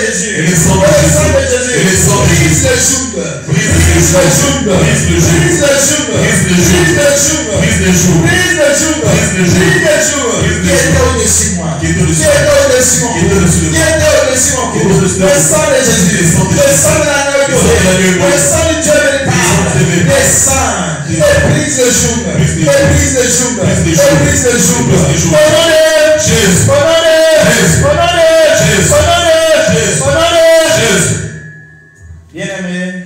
Jésus. Et le sang de Jésus. Et le sang de Brise Jésus. les jougs. Brise les jougs. Brise le joug. Brise les jougs. Brise le joug. Brise les Brise le jougs. joug. Brise les jougs. Brise le joug. Brise les jougs. Brise Qui le était joug. au-dessus de moi? Qui était au-dessus. Qui était au-dessus de mon Qui était cou? au-dessus de Qui moi. était au-dessus de mon Qui cou? était au-dessus de moi. Le sang de Jésus. Le sang de Le sang de l'agneau. Le sang de l'agneau. Le sang du Dieu véritable. Descends. Et brise les jougs. Et brise les jougs. Brise les Et jougs. brise les jougs. Brise les jougs. Au nom de Jésus. Au nom de Jésus. Au nom de Jésus. Au nom de Jésus. Au nom de Jésus. Bien-aimé,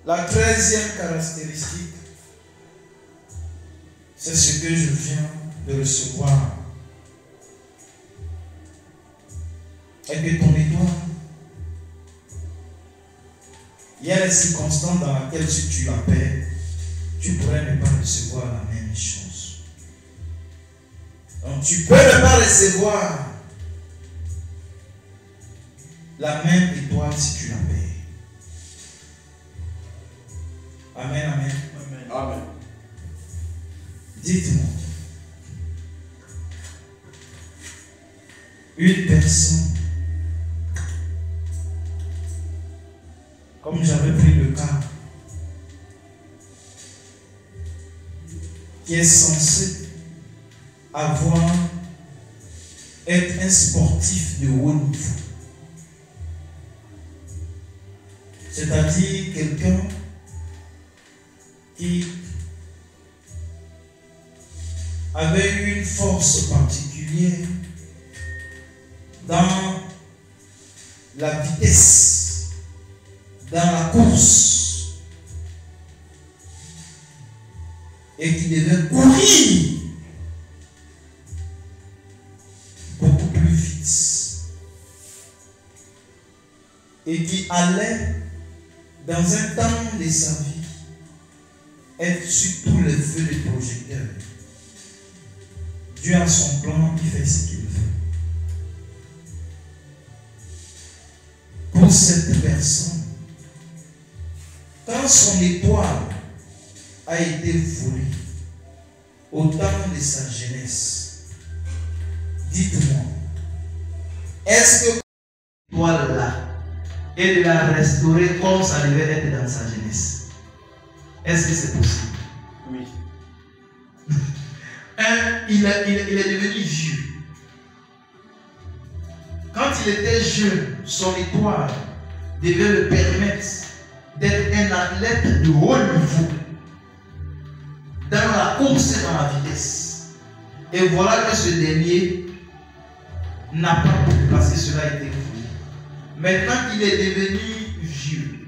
la 13e caractéristique, c'est ce que je viens de recevoir. Et que ton étoile, il y a des circonstances dans lesquelles si tu la perds, tu pourrais ne pas recevoir la même chose. Donc tu peux ne pas recevoir la même étoile si tu la perds. Amen, amen. Amen. Dites-moi, une personne, comme j'avais pris le cas, qui est censé être un sportif de haut niveau. C'est-à-dire quelqu'un qui avait eu une force particulière dans la vitesse, dans la course, et qui devait courir beaucoup plus vite, et qui allait dans un temps de sa vie être sur tous les feux des projecteurs. Dieu a son plan, il fait ce qu'il veut. Pour cette personne, quand son étoile a été volée au temps de sa jeunesse, dites-moi, est-ce que cette étoile-là et de la restaurer comme ça devait être dans sa jeunesse? Est-ce que c'est possible? Oui. Il est devenu vieux. Quand il était jeune, son étoile devait le permettre d'être un athlète de haut niveau dans la course et dans la vitesse. Et voilà que ce dernier n'a pas pu parce que cela a été voulu. Maintenant qu'il est devenu vieux,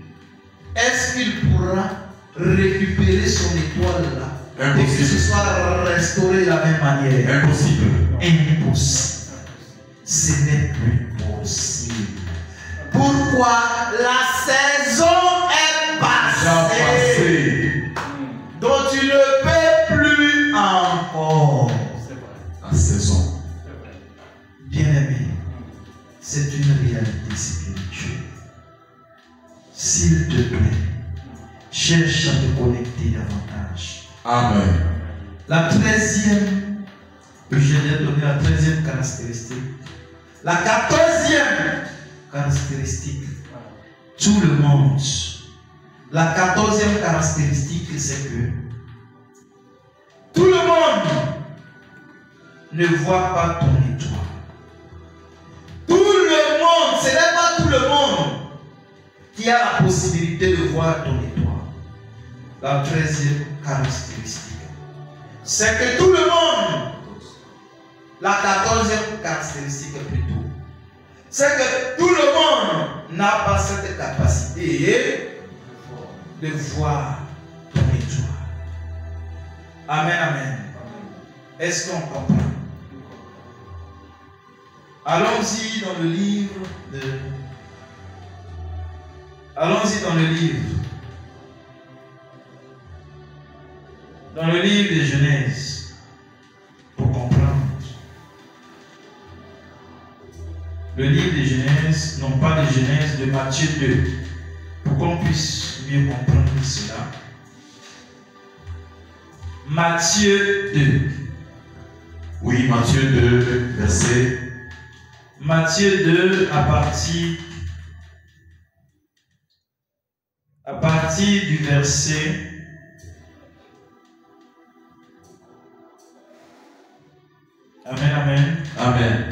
est-ce qu'il pourra récupérer son étoile là et que ce soit restauré de la même manière? Impossible. Impossible. Ce n'est plus possible. Pourquoi? La saison est passée. Donc tu ne peux plus encore. La saison. Bien-aimé, c'est une réalité spirituelle. S'il te plaît, cherche à te connecter davantage. Amen. La 13e, je l'ai donné la 13e caractéristique. La 14e caractéristique, tout le monde. La 14e caractéristique, c'est que tout le monde ne voit pas ton étoile. Tout le monde, ce n'est pas tout le monde qui a la possibilité de voir ton étoile. La 13e caractéristique, c'est que tout le monde, la 14e caractéristique plutôt, c'est que tout le monde n'a pas cette capacité de voir ton étoile. Amen, amen. Est-ce qu'on comprend? Allons-y dans le livre de... Allons-y dans le livre. Dans le livre de Genèse, pour comprendre. Le livre de Genèse, non pas de Genèse, de Matthieu 2, pour qu'on puisse mieux comprendre cela. Matthieu 2. Oui, Matthieu 2, verset. Matthieu 2, à partir du verset. Amen, amen. Amen.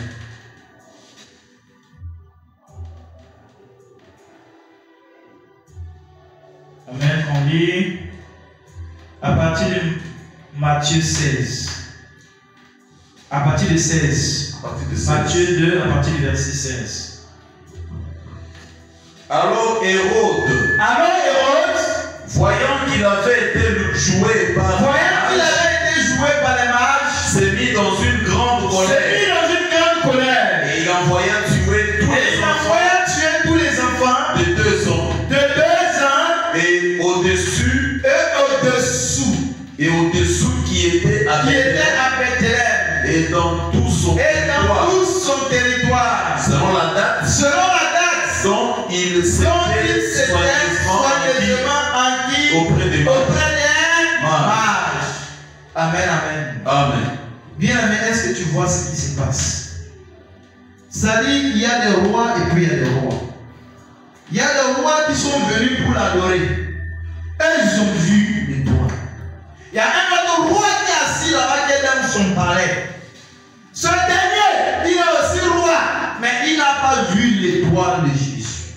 Amen. On lit à partir de Matthieu 16. À partir de 16. Matthieu 2, à partir du verset 16. Alors Hérode, voyant qu'il avait été joué par les mages, s'est mis dans une grande colère. Et il envoya tuer tous les enfants de 2 ans. Et au-dessous qui était à Bethléem. Et dans tout son territoire. Selon la date dont il s'était soigneusement acquis auprès des mages. Amen, amen. Amen. Bien aimé, est-ce que tu vois ce qui se passe? Ça dit qu'il y a des rois et puis il y a des rois. Il y a des rois qui sont venus pour l'adorer. Ils ont vu l'étoile. Il y a un autre roi qui est assis là-bas qui est dans son palais. Ce dernier, il est aussi roi, mais il n'a pas vu l'étoile de Jésus.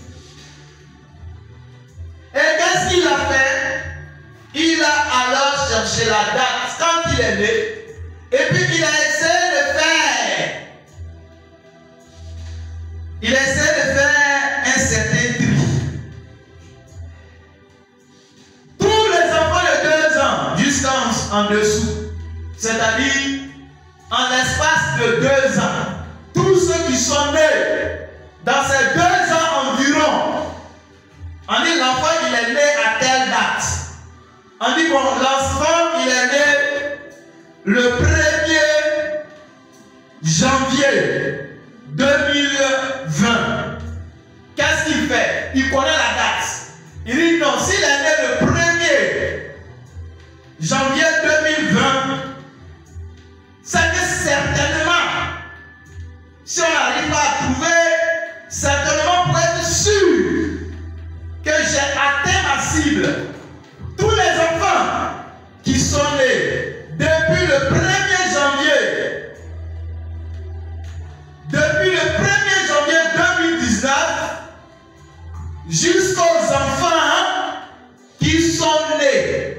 Et qu'est-ce qu'il a fait? Il a alors cherché la date quand il est né. Et puis il a essayé de faire. Il essaie de faire un certain tri. Tous les enfants de 2 ans jusqu'en dessous, c'est-à-dire en l'espace de 2 ans, tous ceux qui sont nés dans ces 2 ans environ, on dit l'enfant il est né à telle date. On dit bon, l'enfant il est né le 1er janvier 2020. Qu'est-ce qu'il fait? Il connaît la date. Il dit non, s'il est né le 1er janvier 2020, c'est que certainement, si on n'arrive pas à trouver, certainement pour être sûr que j'ai atteint ma cible, tous les enfants qui sont nés depuis le 1er janvier, depuis le 1er janvier 2019, jusqu'aux enfants qui sont nés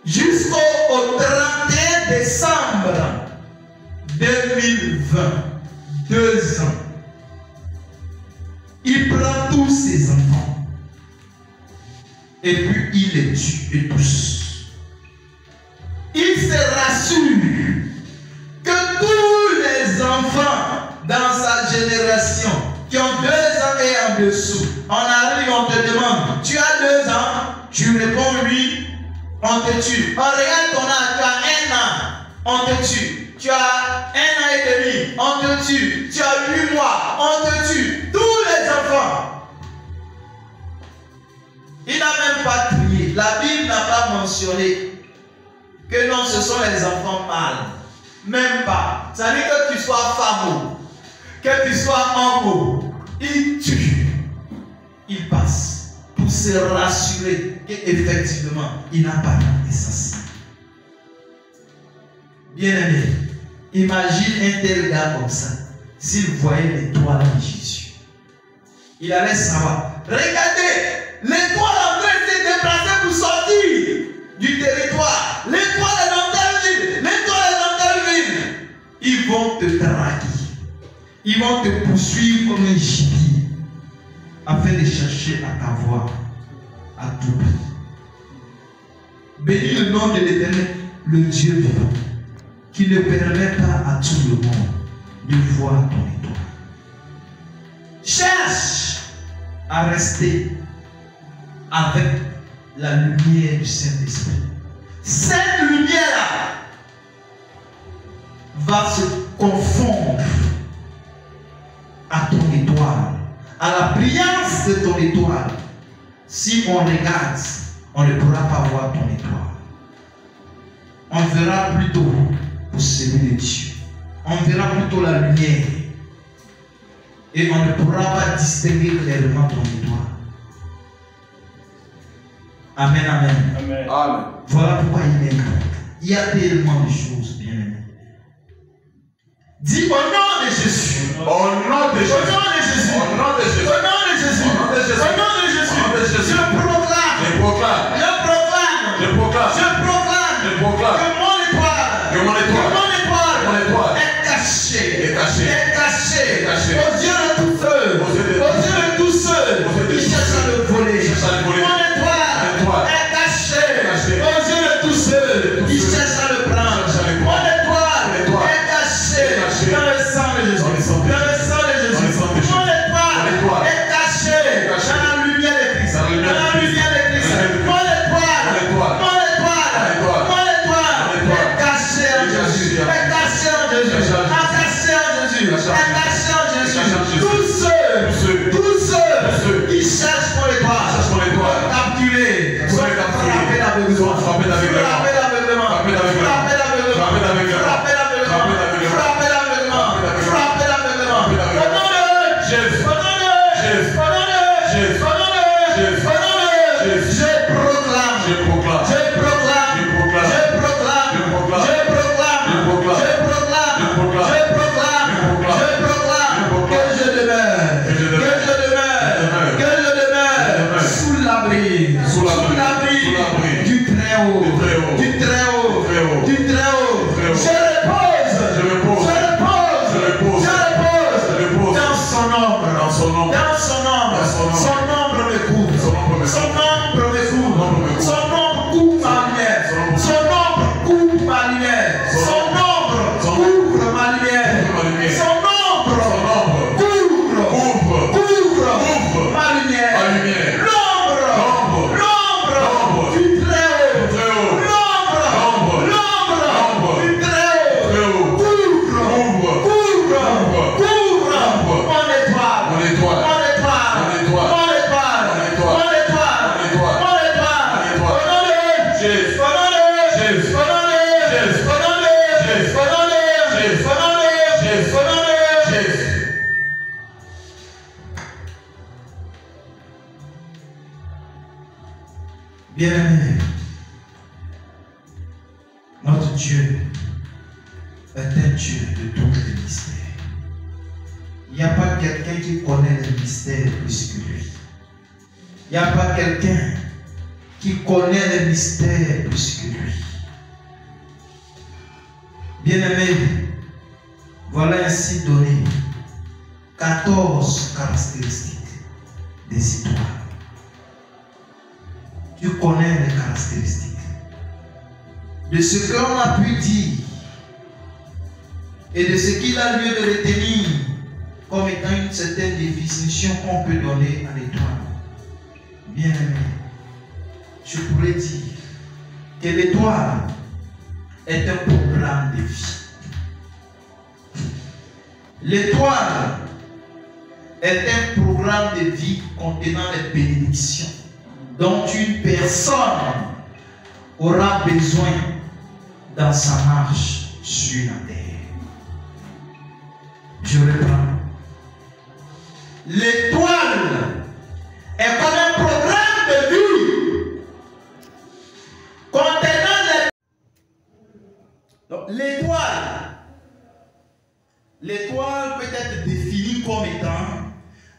jusqu'au 31 décembre 2020, 2 ans. Il prend tous ses enfants et puis il les tue tous. Il se rassure que tous les enfants dans sa génération qui ont 2 ans et en dessous, on arrive, on te demande, tu as 2 ans, tu réponds oui, on te tue. On regarde ton âge, tu as 1 an, on te tue. Tu as 1 an et demi, on te tue. Tu as 8 mois, on te tue. Tous les enfants. Il n'a même pas crié. La Bible n'a pas mentionné que non, ce sont les enfants mâles. Même pas. Ça veut dire que tu sois femme, que tu sois homme, il tue. Il passe pour se rassurer qu'effectivement, il n'a pas été assassiné. Bien aimé, imagine un tel gars comme ça, s'il voyait l'étoile de Jésus. Il allait savoir. Regardez, l'étoile en train de se déplacer pour sortir du territoire. L'étoile est dans telle ville, l'étoile est dans telle ville. Ils vont te traquer. Ils vont te poursuivre comme un gibier afin de chercher à t'avoir à tout prix. Bénis le nom de l'Éternel, le Dieu vivant, qui ne permet pas à tout le monde de voir ton étoile. Cherche à rester avec la lumière du Saint-Esprit. Cette lumière-là va se confondre à ton étoile, à la brillance de ton étoile. Si on regarde, on ne pourra pas voir ton étoile. On verra plutôt pour celui de Dieu. On verra plutôt la lumière. Et on ne pourra pas distinguer clairement ton étoile. Amen, amen. Amen. Voilà pourquoi il est grand. Il y a tellement de choses, bien aimé. Dis au nom de Jésus. Au nom de Jésus. Au nom de Jésus. Au nom de Jésus. Au nom de Jésus. Au nom de Jésus. Au nom de Jésus. Au nom de Jésus. Je proclame. Je proclame. Je proclame. Je proclame. Je proclame. Je proclame. Que mon étoile. Que mon étoile. Que mon étoile. Mon étoile. Est cachée. Est cachée. Est cachée. Est cachée. Aux yeux de tous ceux. Aux yeux de tous ceux. Qui cherchent à le voler. Mon étoile. Est cachée. Aux yeux de tous ceux. Qui cherchent à le prendre. Mon étoile. Est cachée. Dans le sang de Jésus. Dans le sang de Jésus. Mon étoile est cachée dans la lumière de Christ. Dans la lumière de Christ. Mon étoile est cachée en Jésus. Est cachée en Jésus. Est cachée en Jésus. Est cachée en Jésus. Tous ceux qui cherchent mon étoile, capturés, sont frappés d'aveuglement. Frappés d'aveuglement. Frappés d'aveuglement. Frappés d'aveuglement. Frappés d'aveuglement. Frappés d'aveuglement. Frappés d'aveuglement. Au nom de Jésus. Au nom de Jésus. Au nom de Jésus. Au nom de Jésus. Au nom de Jésus. Je proclame. Je proclame. Je proclame. Je proclame. Je proclame. Je proclame. Je proclame. Je proclame. Je proclame. Je proclame. Je proclame. Je proclame. Que je demeure. Que je demeure. Que je demeure. Sous l'abri. Sous l'abri. Du très haut. Du très haut. Du très haut. Je repose. Je repose. Je repose. Je repose. Dans son ombre. Dans son ombre. Dans son ombre. Son ombre me couvre. Son ombre me couvre. Son ombre couvre ma lumière. Son ombre couvre ma lumière. Son ombre couvre ma lumière. Son ombre couvre ma lumière. L'ombre du très haut. L'ombre du très haut. Couvre mon étoile. Bien-aimé, notre Dieu est un Dieu de tous les mystères. Il n'y a pas quelqu'un qui connaît les mystères plus que lui. Il n'y a pas quelqu'un qui connaît les mystères plus que lui. Bien-aimé, voilà ainsi donné 14 caractéristiques des étoiles. Tu connais les caractéristiques. De ce qu'on a pu dire et de ce qu'il a lieu de retenir comme étant une certaine définition qu'on peut donner à l'étoile. Bien aimé, je pourrais dire que l'étoile est un programme de vie. L'étoile est un programme de vie contenant les bénédictions dont une personne aura besoin dans sa marche sur la terre. Je reprends. L'étoile est comme un programme de vie contenant les... Donc, l'étoile peut être définie comme étant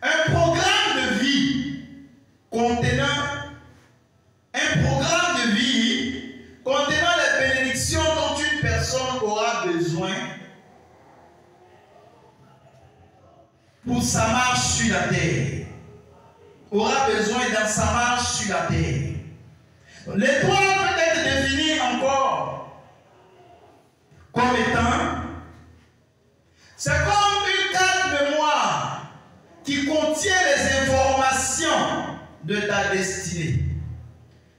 un programme de vie contenant les bénédictions dont une personne aura besoin pour sa marche sur la terre. Aura besoin dans sa marche sur la terre. L'étoile peut être définie encore comme étant, c'est comme une carte mémoire qui contient les informations de ta destinée.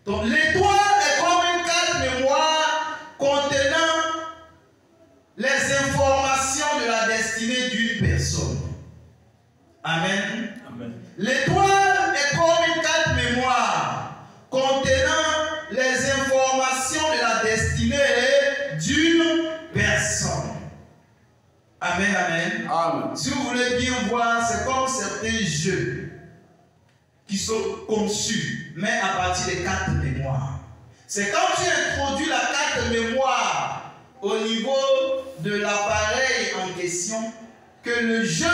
Donc l'étoile est comme une carte mémoire contenant les informations de la destinée d'une personne. Amen. Amen. L'étoile est comme une carte mémoire contenant les informations de la destinée d'une personne. Amen, amen. Amen. Si vous voulez bien voir, c'est comme certains jeux qui sont conçus, mais à partir des cartes mémoire. C'est quand tu introduis la carte mémoire au niveau de l'appareil en question que le jeu,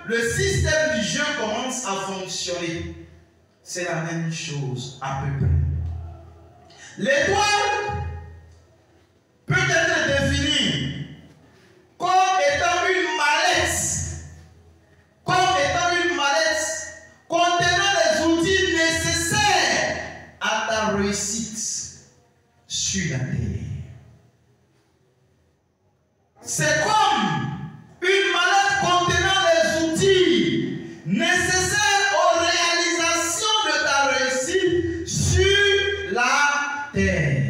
le système du jeu commence à fonctionner. C'est la même chose à peu près. L'étoile peut être définie comme étant une mallette contenant les outils nécessaires à ta réussite sur la terre. C'est comme une mallette contenant les outils nécessaires aux réalisations de ta réussite sur la terre.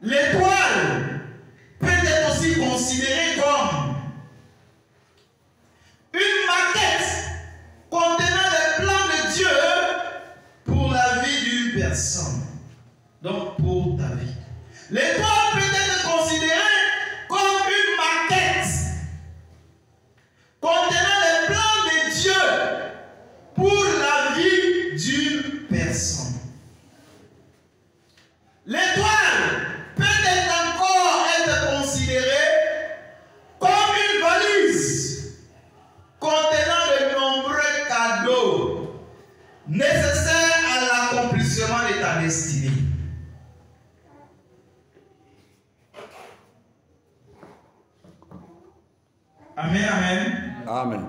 L'étoile peut être aussi considérée comme une maquette contenant les plans de Dieu pour la vie d'une personne. Donc pour ta vie. L'étoile peut être considérée comme une maquette contenant les plans de Dieu pour la vie d'une personne. L'étoile peut encore être considérée comme une valise contenant de nombreux cadeaux nécessaires à l'accomplissement de ta destinée. Amen, amen. Amen.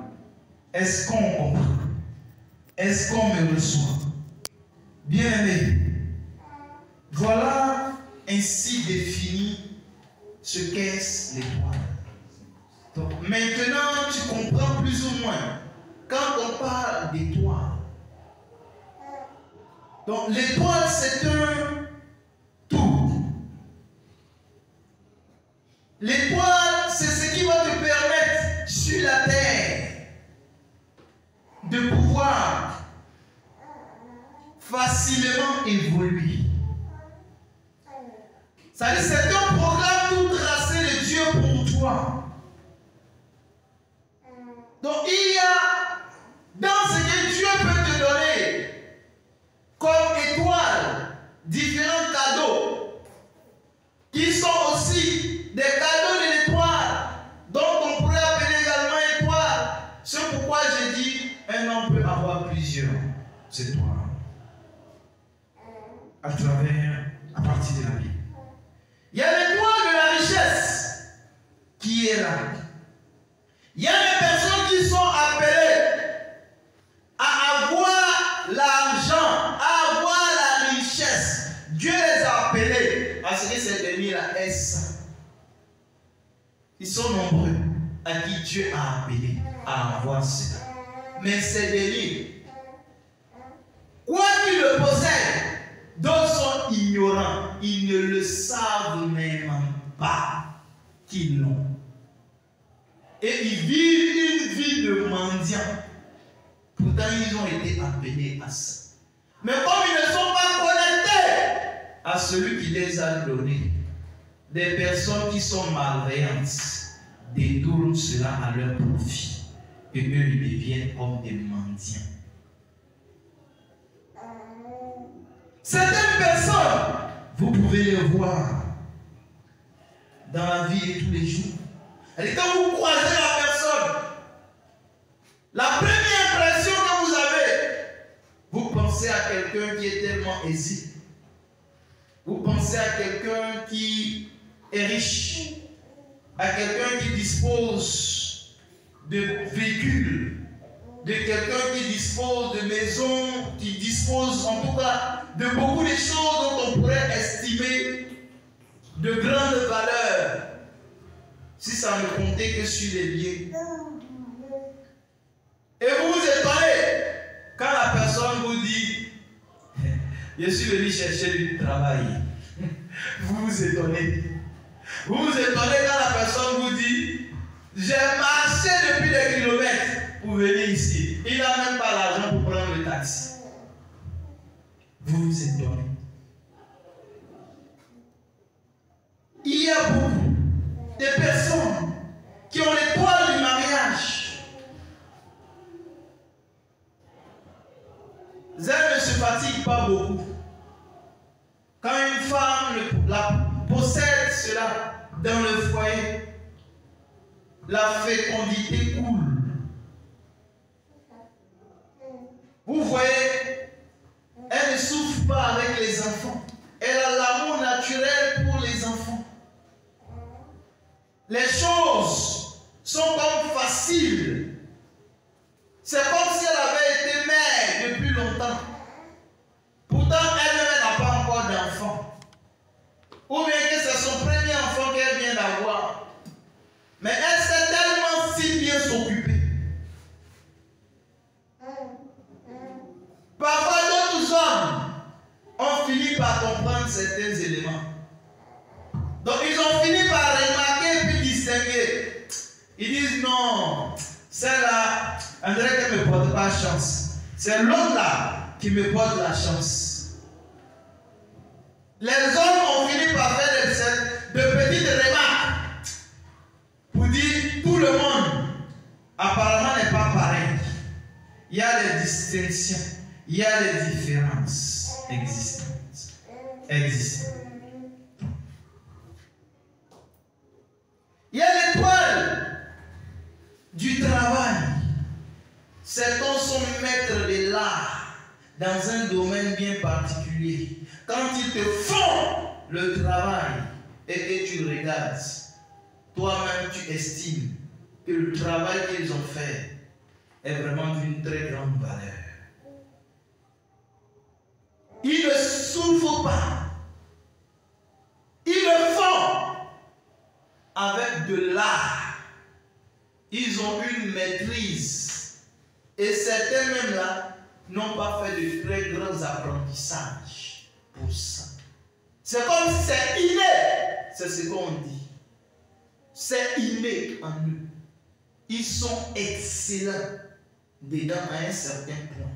Est-ce qu'on comprend? Est-ce qu'on me reçoit? Bien-aimé, voilà ainsi défini ce qu'est l'étoile. Donc maintenant, tu comprends plus ou moins quand on parle d'étoile. Donc l'étoile, c'est un tout. L'étoile, c'est ce qui va te permettre sur la terre de pouvoir facilement évoluer. C'est un programme tout tracé de Dieu pour toi. Donc il y a dans ce que Dieu peut te donner comme étoile différents cadeaux qui sont aussi des cadeaux de l'étoile, dont on pourrait appeler également étoile. C'est pourquoi j'ai dit un homme peut avoir plusieurs étoiles à partir de la Bible. Il y a l'étoile de la richesse qui est là. Il y a des personnes qui sont appelées à avoir l'argent, à avoir la richesse. Dieu les a appelés à ce que ces derniers-là aient ça. Ils sont nombreux à qui Dieu a appelé à avoir cela. Mais ces derniers, quoi qu'ils le possèdent, d'autres sont ignorants. Ils ne le savent même pas qu'ils l'ont. Et ils vivent une vie de mendiants. Pourtant, ils ont été appelés à ça. Mais comme ils ne sont pas connectés à celui qui les a donnés, des personnes qui sont malveillantes détournent cela à leur profit. Et eux, ils deviennent comme des mendiants. Certaines personnes, vous pouvez les voir dans la vie de tous les jours. Et quand vous croisez la personne, la première impression que vous avez, vous pensez à quelqu'un qui est tellement aisé. Vous pensez à quelqu'un qui est riche, à quelqu'un qui dispose de véhicules, de quelqu'un qui dispose de maisons, qui dispose en tout cas de beaucoup de choses dont on pourrait estimer de grandes valeurs, si ça ne comptait que sur les biens. Et vous vous étonnez quand la personne vous dit je suis venu chercher du travail. Vous vous étonnez. Vous vous étonnez quand la personne vous dit j'ai marché depuis des kilomètres pour venir ici. Il n'a même pas l'argent pour prendre le taxi. Vous vous étonnez. Il y a beaucoup de personnes personnes qui ont l'étoile du mariage, elles ne se fatiguent pas beaucoup. Quand une femme possède cela dans le foyer, la fécondité coule. Vous voyez, elle ne souffre pas avec les enfants. Elle a l'amour naturel pour les enfants. Les choses sont comme faciles. C'est comme si elle avait été mère depuis longtemps. Pourtant, elle-même n'a pas encore d'enfant. Ou bien que c'est son premier enfant qu'elle vient d'avoir. Mais elle sait tellement si bien s'occuper. Parfois, d'autres hommes ont fini par comprendre certains éléments. Donc, ils ont fini par remarquer et puis distinguer. Ils disent non, celle-là, on dirait qu'elle ne me porte pas chance. C'est l'autre-là qui me porte la chance. Les hommes ont fini par faire de petites remarques pour dire tout le monde apparemment n'est pas pareil. Il y a des distinctions, il y a des différences existantes. Il y a l'étoile du travail. Certains sont maîtres de l'art dans un domaine bien particulier. Quand ils te font le travail et que tu regardes, toi-même tu estimes que le travail qu'ils ont fait est vraiment d'une très grande valeur. Ils ne souffrent pas. Ils le font avec de l'art. Ils ont une maîtrise. Et certains même là n'ont pas fait de très grands apprentissages pour ça. C'est comme si c'est inné. C'est ce qu'on dit. C'est inné en eux. Ils sont excellents dedans à un certain point.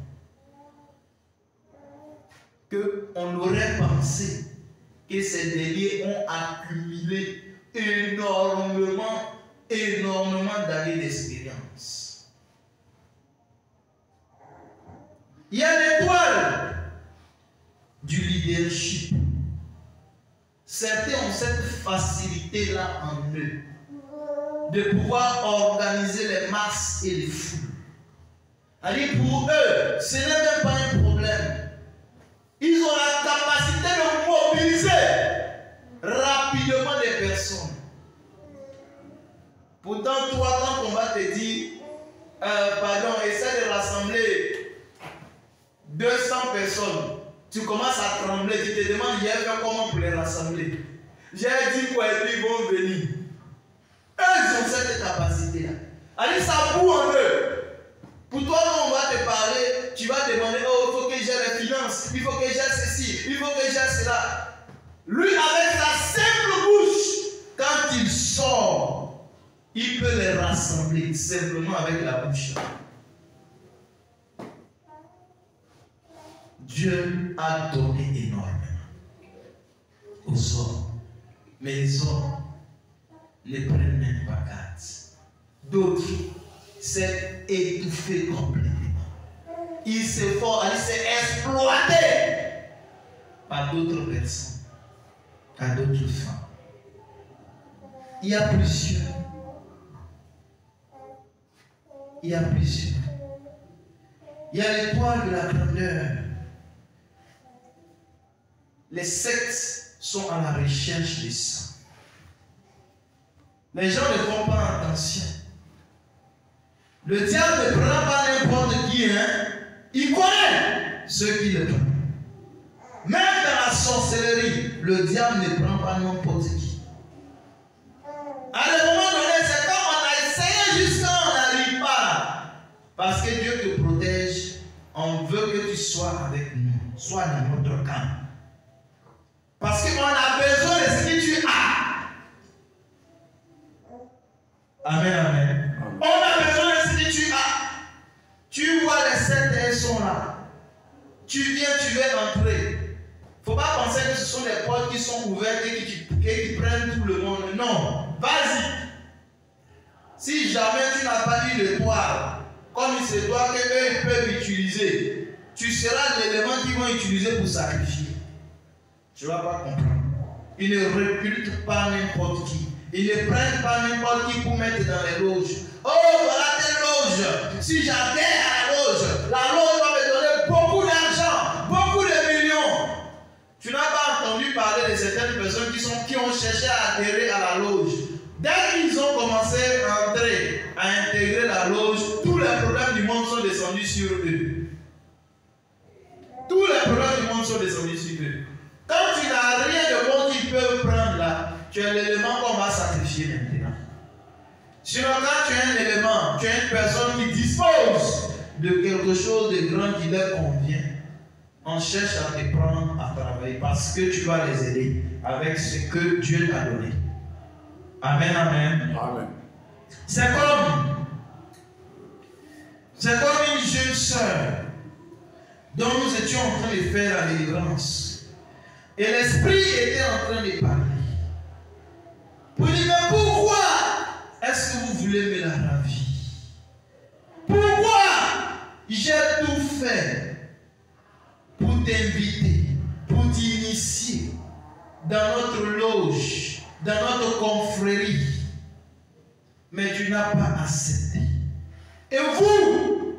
Qu'on aurait pensé que ces délits ont accumulé énormément d'années d'expérience. Il y a l'étoile du leadership. Certains ont cette facilité-là en eux de pouvoir organiser les masses et les foules. Alors pour eux, ce n'est même pas un problème. Ils ont la capacité de mobiliser rapidement des personnes. Pourtant, toi, quand on va te dire, pardon, essaie de rassembler 200 personnes, tu commences à trembler, tu te demandes, j'ai fait comment pour les rassembler. J'ai dit quoi et puis ils vont venir. Eux, ils ont cette capacité-là. Allez, ça boue en eux. Pour toi, quand on va te parler, tu vas demander, oh, il faut que j'ai les finances, il faut que j'ai ceci, il faut que j'ai cela. Lui, avec sa simple bouche, quand il sort, il peut les rassembler simplement avec la bouche. Dieu a donné énormément aux hommes, mais les hommes ne prennent même pas garde. D'autres s'est étouffé complètement. Il s'est exploité par d'autres personnes, par d'autres femmes. Il y a plusieurs. Il y a plusieurs. Il y a l'étoile de la grandeur. Les sectes sont à la recherche de ça. Les gens ne font pas attention. Le diable ne prend pas n'importe qui, hein? Il connaît ceux qui le prennent. Même dans la sorcellerie, le diable ne prend pas n'importe qui. À un moment donné, c'est comme on a essayé jusqu'à on n'arrive pas. Parce que Dieu te protège, on veut que tu sois avec nous, sois dans notre camp. Parce qu'on a besoin de ce que tu as. Amen, amen. On a besoin de ce que tu as. Tu vois les sept, elles sont là. Tu viens, tu veux entrer. Il ne faut pas penser que ce sont des portes qui sont ouvertes et qui prennent tout le monde. Non. Vas-y. jamais tu n'as pas eu le toit, comme il se doit qu'eux peuvent utiliser, tu seras l'élément qu'ils vont utiliser pour sacrifier. Tu ne vas pas comprendre. Ils ne recrutent pas n'importe qui. Ils ne prennent pas n'importe qui pour mettre dans les loges. Oh, voilà telle loge. Si j'adhère à la loge va me donner beaucoup d'argent, beaucoup de millions. Tu n'as pas entendu parler de certaines personnes qui ont cherché à adhérer à la loge. Dès qu'ils ont commencé à entrer, à intégrer la loge, tous les problèmes du monde sont descendus sur eux. Tous les problèmes du monde sont descendus sur eux. Quand tu n'as rien de bon qu'ils peuvent prendre là, tu es l'élément qu'on va sacrifier maintenant. Sinon, quand tu es un élément, tu es une personne qui dispose de quelque chose de grand qui leur convient, on cherche à te prendre à travailler parce que tu vas les aider avec ce que Dieu t'a donné. Amen, amen. Amen. C'est comme une jeune sœur dont nous étions en train de faire la délivrance. Et l'esprit était en train de parler. Pour dire, mais pourquoi est-ce que vous voulez me la ravir? Pourquoi j'ai tout fait pour t'inviter, pour t'initier dans notre loge, dans notre confrérie, mais tu n'as pas accepté. Et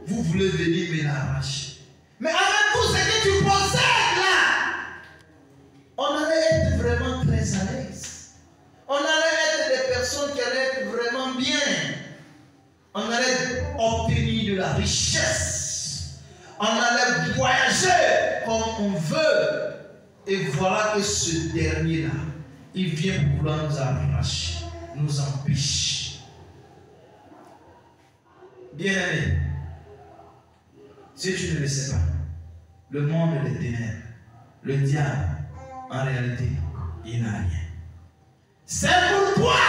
vous voulez venir me l'arracher. Mais avec tout ce que tu possèdes là, on allait être vraiment très à l'aise. On allait être des personnes qui allaient être vraiment bien. On allait obtenir de la richesse. On allait voyager comme on veut. Et voilà que ce dernier-là, il vient pour vouloir nous arracher, nous empêcher. Bien-aimé, si tu ne le sais pas, le monde des ténèbres, le diable, en réalité, il n'a rien. C'est pour toi,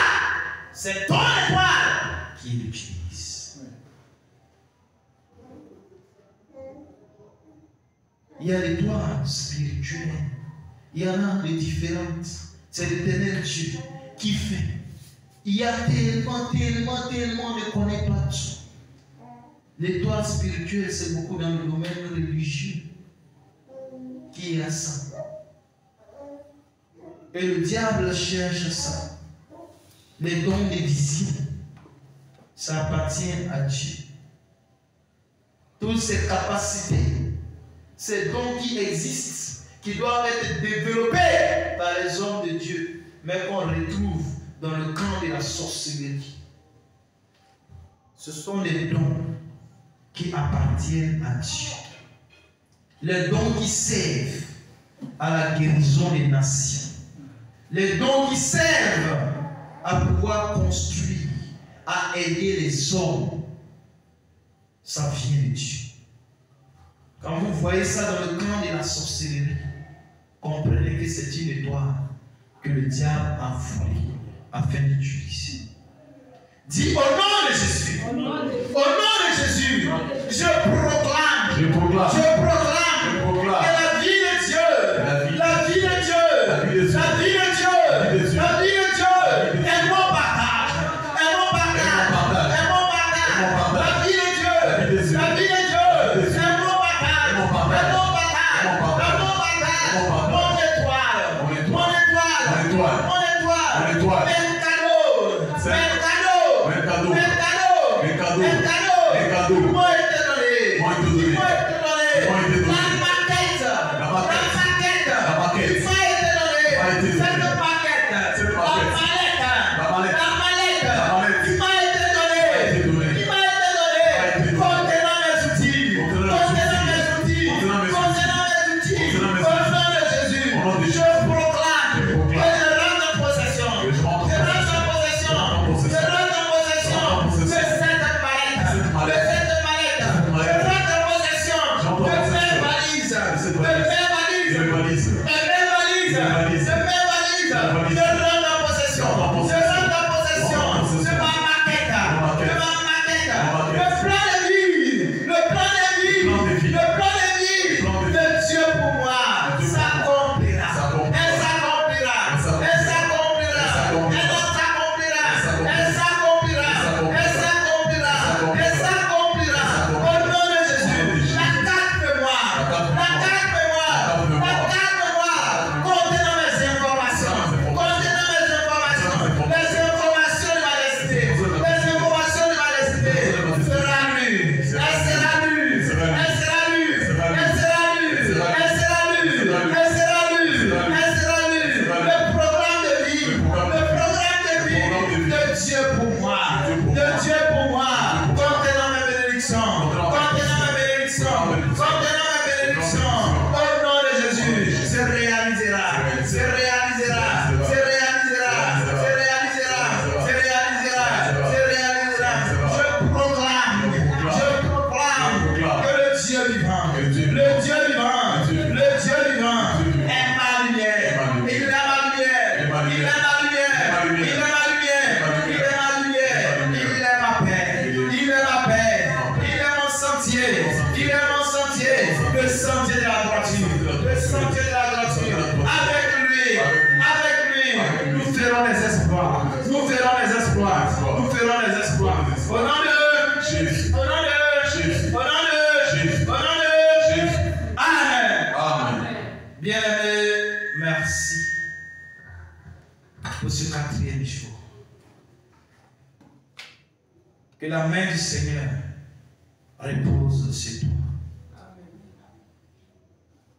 c'est ton étoile qu'il utilise. Il y a l'étoile spirituelle, il y en a de différentes. C'est l'éternel Dieu qui fait. Il y a tellement, on ne connaît pas tout. L'étoile spirituelle, c'est beaucoup dans le domaine religieux qui est à ça. Et le diable cherche ça. Les dons des visions, ça appartient à Dieu. Toutes ces capacités, ces dons qui existent, qui doivent être développés par les hommes de Dieu, mais qu'on retrouve dans le camp de la sorcellerie. Ce sont les dons qui appartiennent à Dieu. Les dons qui servent à la guérison des nations. Les dons qui servent à pouvoir construire, à aider les hommes. Ça vient de Dieu. Quand vous voyez ça dans le camp de la sorcellerie, comprenez que c'est une étoile que le diable a volée afin d'utiliser. Dis au nom de Jésus. Au nom de Jésus, je proclame que la vie de Dieu, la vie de Dieu, la vie de Dieu, la vie de Dieu est mon partage. Est mon partage. Est mon partage. La vie de Dieu, la vie de Dieu, c'est mon partage. Est mon partage. Est mon partage. Mon étoile. Mon étoile. Mon étoile. Même cadeau. Même cadeau. Même cadeau. Même cadeau. Même cadeau. Même cadeau. Même cadeau. Moi, il te donné. Moi, il te donné. Moi, il te donné. Moi, il te donné. La maquette. La maquette. La maquette. Moi, il te donné. Cette maquette. Cette maquette. La mallette. La mallette. La mallette. Il m'a été donné. Il m'a été donné. Contenant mes outils. Contenant mes outils. Contenant mes outils. Au nom de Jésus. Je proclame que je rentre en possession. Je rentre en possession. Je rentre en possession de cette mallette. De cette mallette. Je rentre en possession de mes valises. Dieu pour moi. De Dieu pour moi. Comptez dans mes bénédictions. Comptez dans mes bénédictions. Comptez dans mes bénédictions. Au nom de Jésus, se réalisera. Se réalisera. Se réalisera. Se réalisera. Se réalisera. Se réalisera. Je proclame que le Dieu vivant, le Dieu vivant, le Dieu vivant est ma lumière. Il est ma lumière. Il est ma lumière. Il est ma lumière. Il est ma lumière. Il est ma paix. Il est ma paix. Il est mon sentier. Il est mon sentier. Le sentier de la droiture. Le sentier de la droiture. Avec lui. Avec lui. Nous ferons des exploits. Nous ferons des exploits. Nous ferons des exploits. Au nom de Jésus. Au nom de Jésus. Au nom de Jésus. Au nom de Jésus. Amen. Amen. Bien-aimé, merci pour ce 4e jour. Que la main du Seigneur repose sur toi.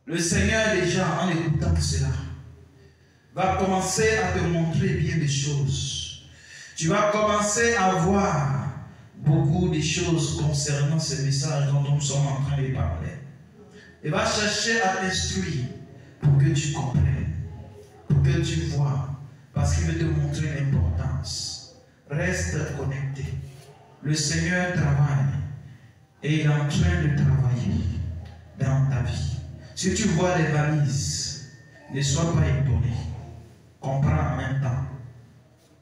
Le Seigneur, déjà, en écoutant cela, va commencer à te montrer bien des choses. Tu vas commencer à voir beaucoup de choses concernant ce message dont nous sommes en train de parler. Il va chercher à t'instruire pour que tu comprennes, pour que tu vois, parce qu'il veut te montrer l'importance. Reste connecté. Le Seigneur travaille et il est en train de travailler dans ta vie. Si tu vois les valises, ne sois pas étonné. Comprends en même temps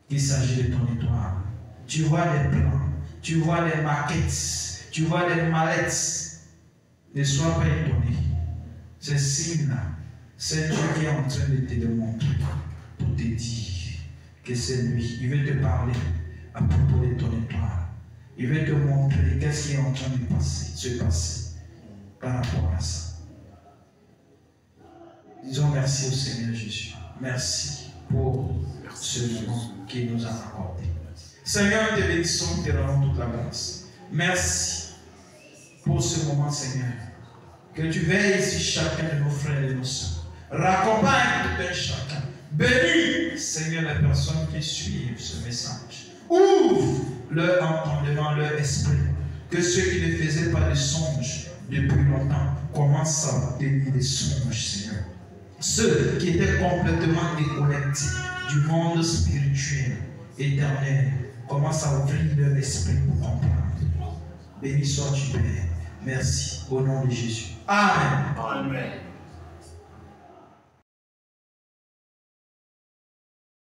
qu'il s'agit de ton étoile. Tu vois les plans, tu vois les maquettes, tu vois les mallettes. Ne sois pas étonné. C'est signe-là. C'est Dieu qui est en train de te démontrer pour te dire que c'est lui. Il veut te parler à propos de ton étoile. Il veut te montrer qu'est-ce qui est en train de se passer par rapport à ça. Disons merci au Seigneur Jésus. Merci pour ce moment qu'il nous a accordé. Seigneur, nous te bénissons, te rendons toute la grâce. Merci pour ce moment, Seigneur. Que tu veilles sur chacun de nos frères et de nos sœurs. Raccompagne tout un chacun. Bénis, Seigneur, les personnes qui suivent ce message. Ouvre leur entendement, leur esprit. Que ceux qui ne faisaient pas de songes depuis longtemps commencent à obtenir des songes, Seigneur. Ceux qui étaient complètement déconnectés du monde spirituel, éternel, commencent à ouvrir leur esprit pour comprendre. Béni sois-tu, Père. Merci. Au nom de Jésus. Amen. Amen.